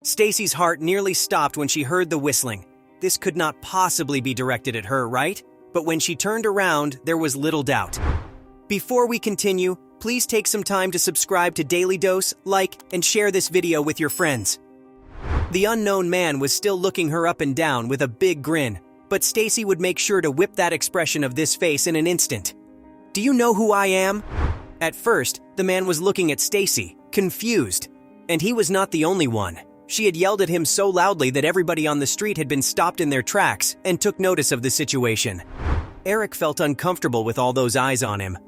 Stacy's heart nearly stopped when she heard the whistling. This could not possibly be directed at her, right? But when she turned around, there was little doubt. Before we continue, please take some time to subscribe to Dailydose, like, and share this video with your friends. The unknown man was still looking her up and down with a big grin, but Stacy would make sure to whip that expression of this face in an instant. "Do you know who I am?" At first, the man was looking at Stacy, confused. And he was not the only one. She had yelled at him so loudly that everybody on the street had been stopped in their tracks and took notice of the situation. Eric felt uncomfortable with all those eyes on him.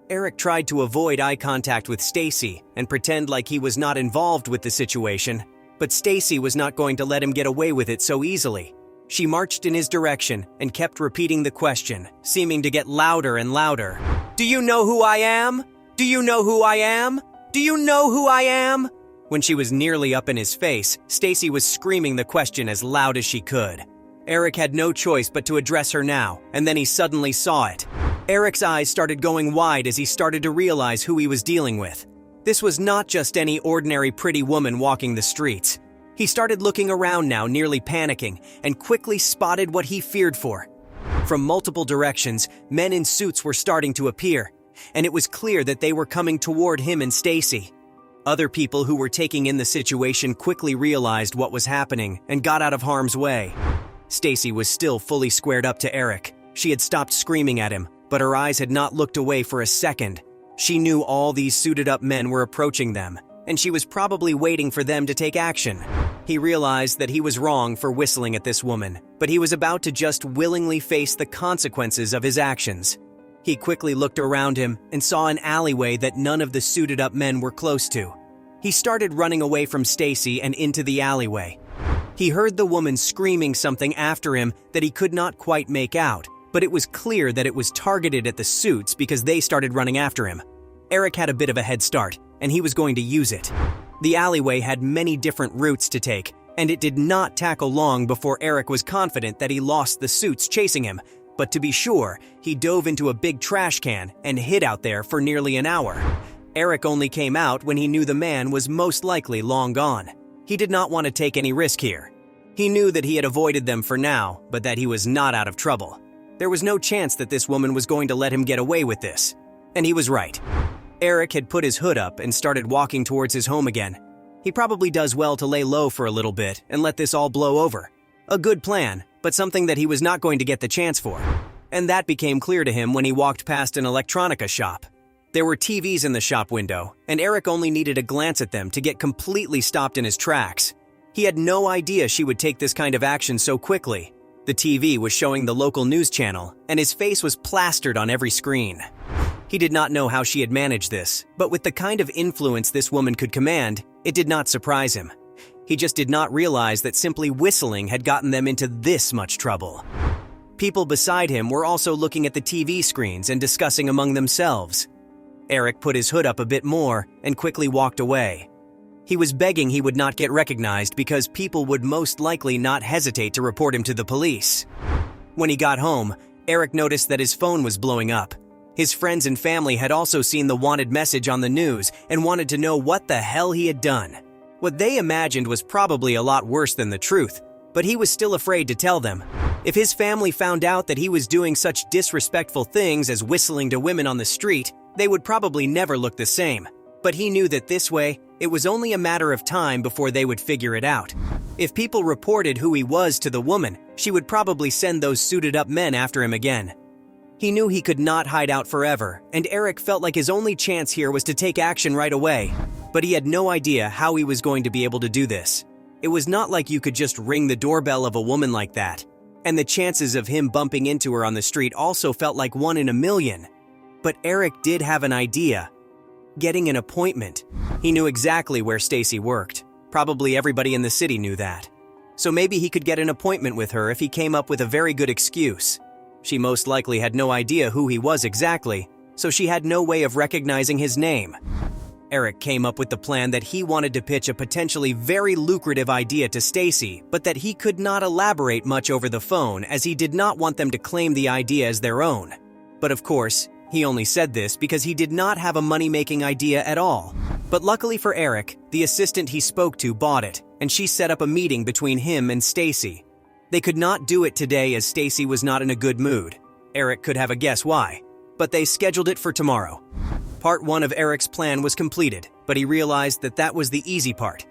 Eric tried to avoid eye contact with Stacy and pretend like he was not involved with the situation, but Stacy was not going to let him get away with it so easily. She marched in his direction and kept repeating the question, seeming to get louder and louder. "Do you know who I am? Do you know who I am? Do you know who I am?" When she was nearly up in his face, Stacy was screaming the question as loud as she could. Eric had no choice but to address her now, and then he suddenly saw it. Eric's eyes started going wide as he started to realize who he was dealing with. This was not just any ordinary pretty woman walking the streets. He started looking around now, nearly panicking, and quickly spotted what he feared for. From multiple directions, men in suits were starting to appear, and it was clear that they were coming toward him and Stacy. Other people who were taking in the situation quickly realized what was happening and got out of harm's way. Stacy was still fully squared up to Eric. She had stopped screaming at him, but her eyes had not looked away for a second. She knew all these suited-up men were approaching them, and she was probably waiting for them to take action. He realized that he was wrong for whistling at this woman, but he was about to just willingly face the consequences of his actions. He quickly looked around him and saw an alleyway that none of the suited-up men were close to. He started running away from Stacy and into the alleyway. He heard the woman screaming something after him that he could not quite make out, but it was clear that it was targeted at the suits because they started running after him. Eric had a bit of a head start, and he was going to use it. The alleyway had many different routes to take, and it did not tackle long before Eric was confident that he lost the suits chasing him. But to be sure, he dove into a big trash can and hid out there for nearly an hour. Eric only came out when he knew the man was most likely long gone. He did not want to take any risk here. He knew that he had avoided them for now, but that he was not out of trouble. There was no chance that this woman was going to let him get away with this. And he was right. Eric had put his hood up and started walking towards his home again. He probably does well to lay low for a little bit and let this all blow over. A good plan, but something that he was not going to get the chance for. And that became clear to him when he walked past an electronica shop. There were TVs in the shop window, and Eric only needed a glance at them to get completely stopped in his tracks. He had no idea she would take this kind of action so quickly. The TV was showing the local news channel, and his face was plastered on every screen. He did not know how she had managed this, but with the kind of influence this woman could command, it did not surprise him. He just did not realize that simply whistling had gotten them into this much trouble. People beside him were also looking at the TV screens and discussing among themselves. Eric put his hood up a bit more and quickly walked away. He was begging he would not get recognized because people would most likely not hesitate to report him to the police. When he got home, Eric noticed that his phone was blowing up. His friends and family had also seen the wanted message on the news and wanted to know what the hell he had done. What they imagined was probably a lot worse than the truth, but he was still afraid to tell them. If his family found out that he was doing such disrespectful things as whistling to women on the street, they would probably never look the same. But he knew that this way, it was only a matter of time before they would figure it out. If people reported who he was to the woman, she would probably send those suited-up men after him again. He knew he could not hide out forever, and Eric felt like his only chance here was to take action right away. But he had no idea how he was going to be able to do this. It was not like you could just ring the doorbell of a woman like that. And the chances of him bumping into her on the street also felt like 1 in a million. But Eric did have an idea. Getting an appointment. He knew exactly where Stacy worked. Probably everybody in the city knew that. So maybe he could get an appointment with her if he came up with a very good excuse. She most likely had no idea who he was exactly, so she had no way of recognizing his name. Eric came up with the plan that he wanted to pitch a potentially very lucrative idea to Stacy, but that he could not elaborate much over the phone as he did not want them to claim the idea as their own. But of course, he only said this because he did not have a money-making idea at all. But luckily for Eric, the assistant he spoke to bought it, and she set up a meeting between him and Stacy. They could not do it today as Stacy was not in a good mood. Eric could have a guess why, but they scheduled it for tomorrow. Part 1 of Eric's plan was completed, but he realized that that was the easy part.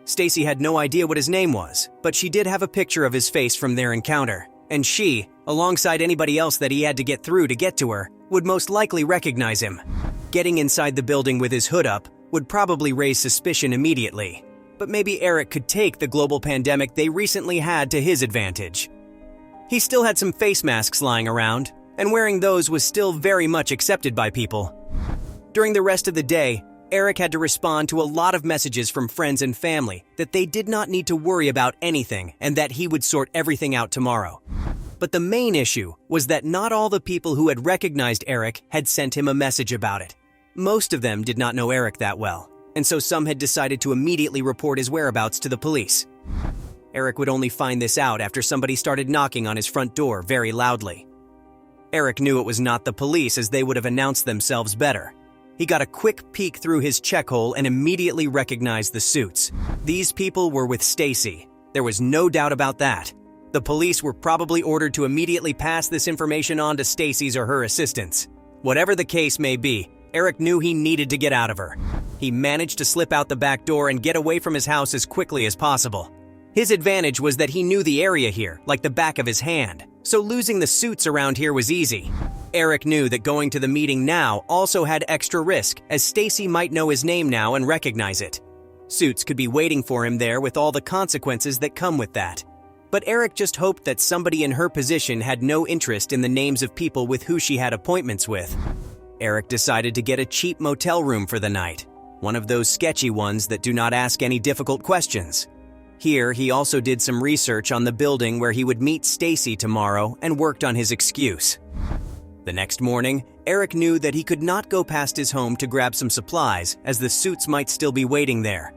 Stacy had no idea what his name was, but she did have a picture of his face from their encounter, and she, alongside anybody else that he had to get through to get to her, would most likely recognize him. Getting inside the building with his hood up would probably raise suspicion immediately, but maybe Eric could take the global pandemic they recently had to his advantage. He still had some face masks lying around, and wearing those was still very much accepted by people. During the rest of the day, Eric had to respond to a lot of messages from friends and family that they did not need to worry about anything and that he would sort everything out tomorrow. But the main issue was that not all the people who had recognized Eric had sent him a message about it. Most of them did not know Eric that well, and so some had decided to immediately report his whereabouts to the police. Eric would only find this out after somebody started knocking on his front door very loudly. Eric knew it was not the police, as they would have announced themselves better. He got a quick peek through his check hole and immediately recognized the suits. These people were with Stacy. There was no doubt about that. The police were probably ordered to immediately pass this information on to Stacy's or her assistants. Whatever the case may be, Eric knew he needed to get out of her. He managed to slip out the back door and get away from his house as quickly as possible. His advantage was that he knew the area here like the back of his hand, so losing the suits around here was easy. Eric knew that going to the meeting now also had extra risk, as Stacy might know his name now and recognize it. Suits could be waiting for him there with all the consequences that come with that. But Eric just hoped that somebody in her position had no interest in the names of people with who she had appointments with. Eric decided to get a cheap motel room for the night, one of those sketchy ones that do not ask any difficult questions. Here, he also did some research on the building where he would meet Stacy tomorrow and worked on his excuse. The next morning, Eric knew that he could not go past his home to grab some supplies, as the suits might still be waiting there.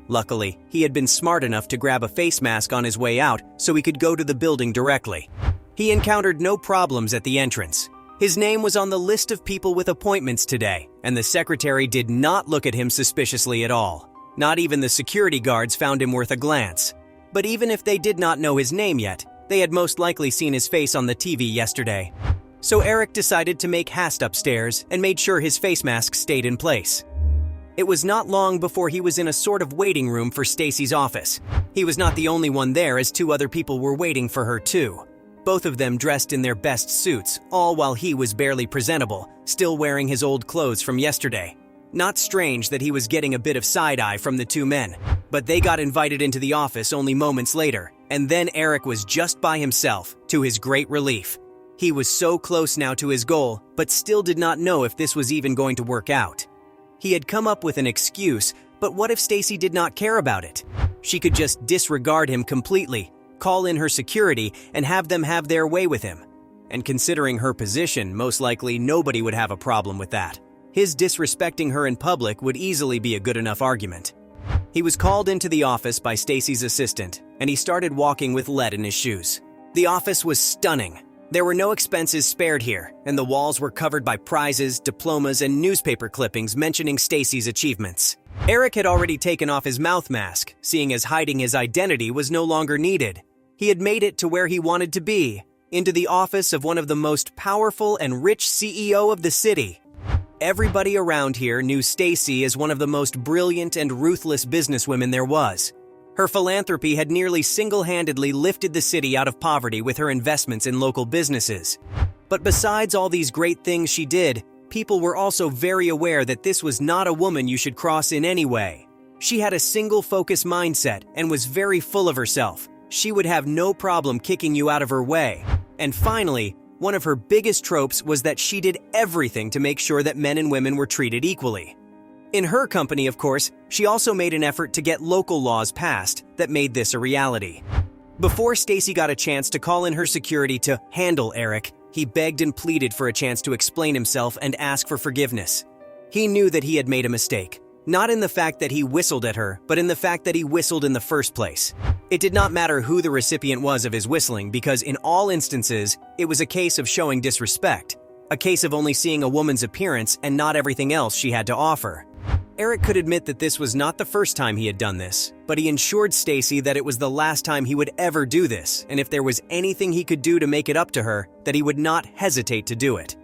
Luckily, he had been smart enough to grab a face mask on his way out so he could go to the building directly. He encountered no problems at the entrance. His name was on the list of people with appointments today, and the secretary did not look at him suspiciously at all. Not even the security guards found him worth a glance. But even if they did not know his name yet, they had most likely seen his face on the TV yesterday. So Eric decided to make haste upstairs and made sure his face mask stayed in place. It was not long before he was in a sort of waiting room for Stacy's office. He was not the only one there, as 2 other people were waiting for her too. Both of them dressed in their best suits, all while he was barely presentable, still wearing his old clothes from yesterday. Not strange that he was getting a bit of side-eye from the 2 men, but they got invited into the office only moments later, and then Eric was just by himself, to his great relief. He was so close now to his goal, but still did not know if this was even going to work out. He had come up with an excuse, but what if Stacy did not care about it? She could just disregard him completely, call in her security, and have them have their way with him. And considering her position, most likely nobody would have a problem with that. His disrespecting her in public would easily be a good enough argument. He was called into the office by Stacy's assistant, and he started walking with lead in his shoes. The office was stunning. There were no expenses spared here, and the walls were covered by prizes, diplomas, and newspaper clippings mentioning Stacy's achievements. Eric had already taken off his mouth mask, seeing as hiding his identity was no longer needed. He had made it to where he wanted to be, into the office of one of the most powerful and rich CEO of the city. Everybody around here knew Stacy as one of the most brilliant and ruthless businesswomen there was. Her philanthropy had nearly single-handedly lifted the city out of poverty with her investments in local businesses. But besides all these great things she did, people were also very aware that this was not a woman you should cross in any way. She had a single-focus mindset and was very full of herself. She would have no problem kicking you out of her way. And finally, one of her biggest tropes was that she did everything to make sure that men and women were treated equally. In her company, of course, she also made an effort to get local laws passed that made this a reality. Before Stacy got a chance to call in her security to handle Eric, he begged and pleaded for a chance to explain himself and ask for forgiveness. He knew that he had made a mistake, not in the fact that he whistled at her, but in the fact that he whistled in the first place. It did not matter who the recipient was of his whistling, because in all instances, it was a case of showing disrespect, a case of only seeing a woman's appearance and not everything else she had to offer. Eric could admit that this was not the first time he had done this, but he assured Stacy that it was the last time he would ever do this, and if there was anything he could do to make it up to her, that he would not hesitate to do it.